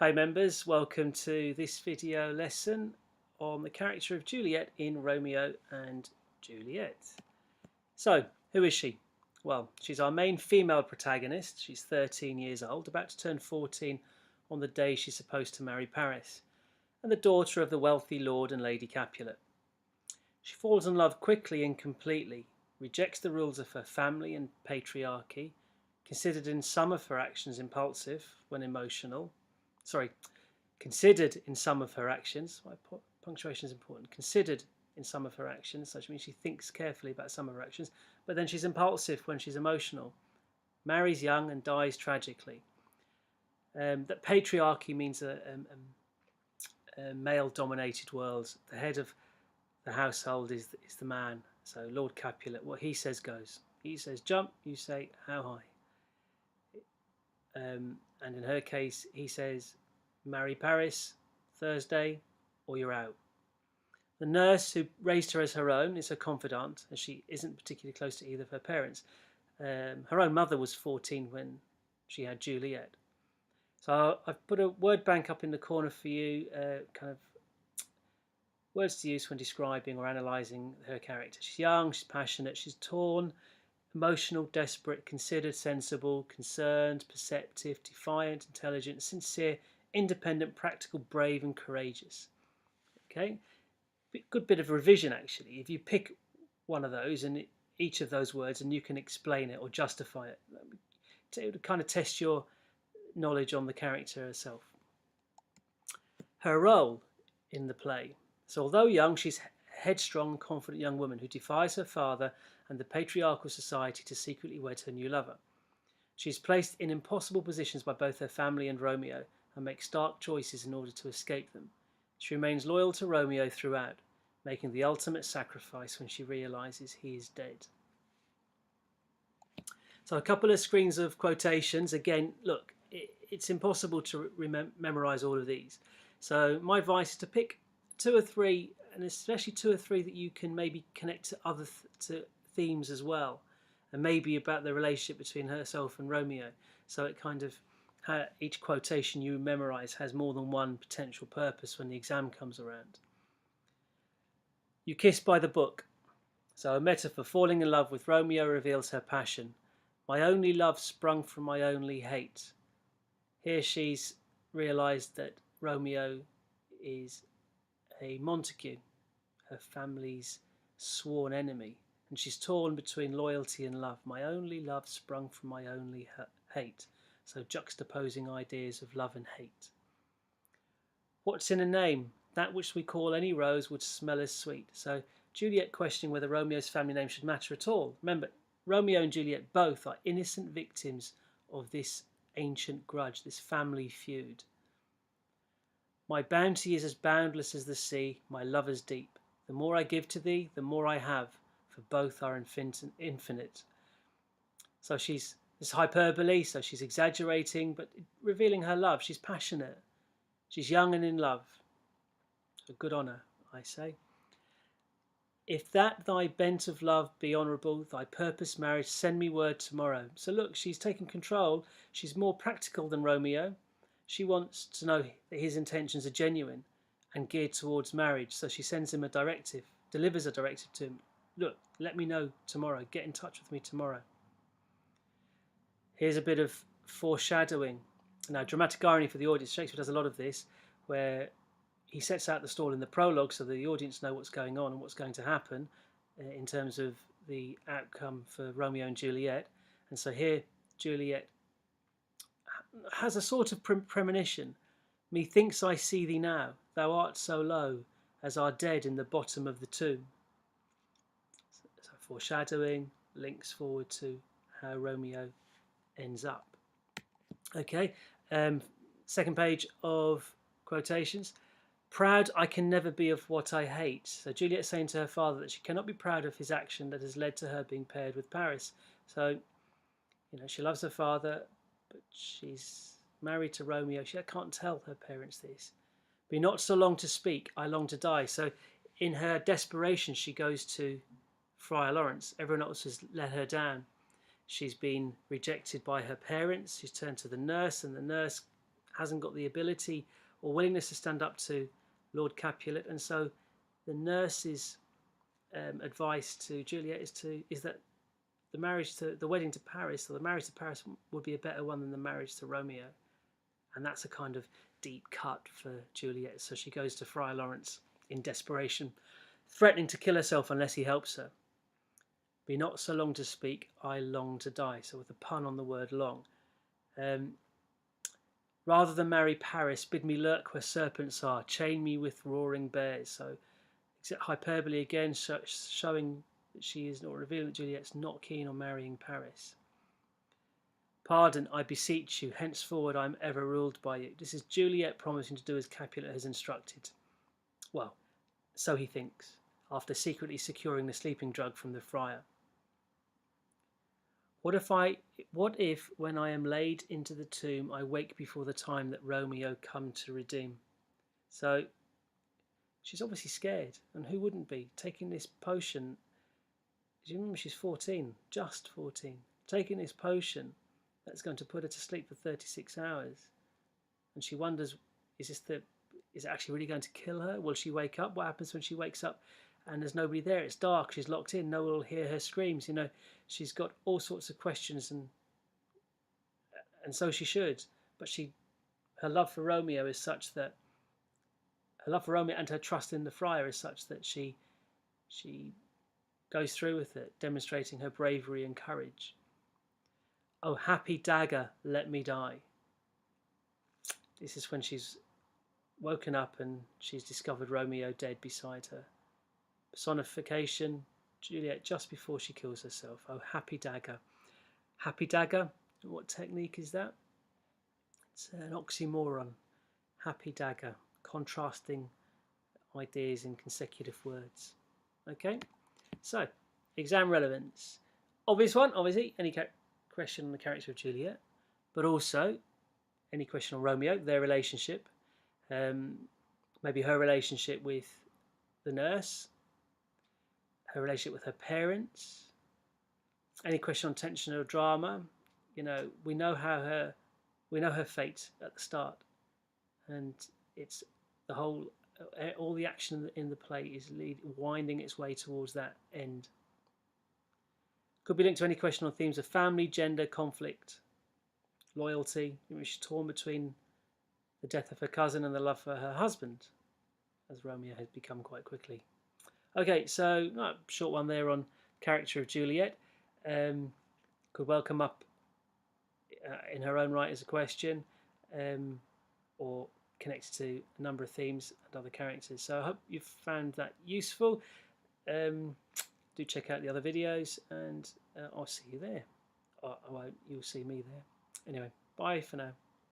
Hi members, welcome to this video lesson on the character of Juliet in Romeo and Juliet. So, who is she? Well, she's our main female protagonist. She's 13 years old, about to turn 14 on the day she's supposed to marry Paris, and the daughter of the wealthy Lord and Lady Capulet. She falls in love quickly and completely, rejects the rules of her family and patriarchy, considered in some of her actions impulsive when emotional, considered in some of her actions. Punctuation is important. Considered in some of her actions, which means she thinks carefully about some of her actions, but then she's impulsive when she's emotional. Marries young and dies tragically. That patriarchy means a male-dominated world. The head of the household is the man. So Lord Capulet, what he says goes. He says jump, you say how high. And in her case, he says, marry Paris Thursday or you're out. The nurse who raised her as her own is her confidant, as she isn't particularly close to either of her parents. Her own mother was 14 when she had Juliet. So I've put a word bank up in the corner for you, kind of words to use when describing or analysing her character. She's young, she's passionate, she's torn, emotional, desperate, considered, sensible, concerned, perceptive, defiant, intelligent, sincere, independent, practical, brave and courageous. Okay, good bit of revision actually. If you pick one of those and each of those words and you can explain it or justify it, it would kind of test your knowledge on the character herself. Her role in the play. So although young, she's a headstrong, confident young woman who defies her father and the patriarchal society to secretly wed her new lover. She is placed in impossible positions by both her family and Romeo and makes stark choices in order to escape them. She remains loyal to Romeo throughout, making the ultimate sacrifice when she realises he is dead. So a couple of screens of quotations. Again, look, it's impossible to memorise all of these. So my advice is to pick two or three, and especially two or three that you can maybe connect to other to themes as well, and maybe about the relationship between herself and Romeo. So it kind of, each quotation you memorise has more than one potential purpose when the exam comes around. You kiss by the book. So a metaphor, falling in love with Romeo reveals her passion. My only love sprung from my only hate. Here she's realised that Romeo is a Montague, her family's sworn enemy, and she's torn between loyalty and love. My only love sprung from my only hate. So juxtaposing ideas of love and hate. What's in a name? That which we call any rose would smell as sweet. So Juliet questioning whether Romeo's family name should matter at all. Remember, Romeo and Juliet both are innocent victims of this ancient grudge, this family feud. My bounty is as boundless as the sea, my love as deep. The more I give to thee, the more I have, for both are infinite. So she's this hyperbole, so she's exaggerating, but revealing her love. She's passionate. She's young and in love. So good on her, I say. If that thy bent of love be honourable, thy purpose marriage, send me word tomorrow. So look, she's taken control. She's more practical than Romeo. She wants to know that his intentions are genuine and geared towards marriage. So she sends him a directive, delivers a directive to him. Look, let me know tomorrow. Get in touch with me tomorrow. Here's a bit of foreshadowing. Now, dramatic irony for the audience. Shakespeare does a lot of this, where he sets out the stall in the prologue so the audience know what's going on and what's going to happen in terms of the outcome for Romeo and Juliet. And so here Juliet has a sort of premonition. Methinks I see thee now, thou art so low as are dead in the bottom of the tomb. So foreshadowing links forward to how Romeo ends up. Okay, second page of quotations. Proud I can never be of what I hate. So Juliet saying to her father that she cannot be proud of his action that has led to her being paired with Paris. So, you know, she loves her father, but she's married to Romeo. She can't tell her parents this. Be not so long to speak, I long to die. So in her desperation, she goes to Friar Lawrence. Everyone else has let her down. She's been rejected by her parents. She's turned to the nurse, and the nurse hasn't got the ability or willingness to stand up to Lord Capulet, and so the nurse's advice to Juliet is that the wedding to Paris, or the marriage to Paris, would be a better one than the marriage to Romeo, and that's a kind of deep cut for Juliet. So she goes to Friar Lawrence in desperation, threatening to kill herself unless he helps her. Be not so long to speak, I long to die. So with a pun on the word long. Rather than marry Paris, bid me lurk where serpents are, chain me with roaring bears. So hyperbole again, showing that she is not, revealing that Juliet's not keen on marrying Paris. Pardon, I beseech you, henceforward I am ever ruled by you. This is Juliet promising to do as Capulet has instructed. Well, so he thinks, after secretly securing the sleeping drug from the friar. What if when I am laid into the tomb I wake before the time that Romeo come to redeem? So she's obviously scared, and who wouldn't be? Taking this potion, do you remember she's 14, just 14, taking this potion that's going to put her to sleep for 36 hours. And she wonders, is it actually really going to kill her? Will she wake up? What happens when she wakes up and there's nobody there? It's dark, she's locked in, no one will hear her screams. You know, she's got all sorts of questions, and so she should. But her love for Romeo is such that, her love for Romeo and her trust in the friar is such that she goes through with it, demonstrating her bravery and courage. Oh, happy dagger, let me die. This is when she's woken up and she's discovered Romeo dead beside her. Personification, Juliet just before she kills herself. Oh, happy dagger. Happy dagger, what technique is that? It's an oxymoron. Happy dagger, contrasting ideas in consecutive words. Okay, so exam relevance. Obvious one, obviously, any question on the character of Juliet, but also any question on Romeo, their relationship, maybe her relationship with the nurse, her relationship with her parents, any question on tension or drama. You know, we know her fate at the start, and it's the whole, all the action in the play is winding its way towards that end. Could be linked to any question on themes of family, gender, conflict, loyalty. She's torn between the death of her cousin and the love for her husband, as Romeo has become quite quickly. Okay, so short one there on character of Juliet. Could well come up in her own right as a question, or connected to a number of themes and other characters. So I hope you've found that useful. Do check out the other videos, and I'll see you there. You'll see me there. Anyway, bye for now.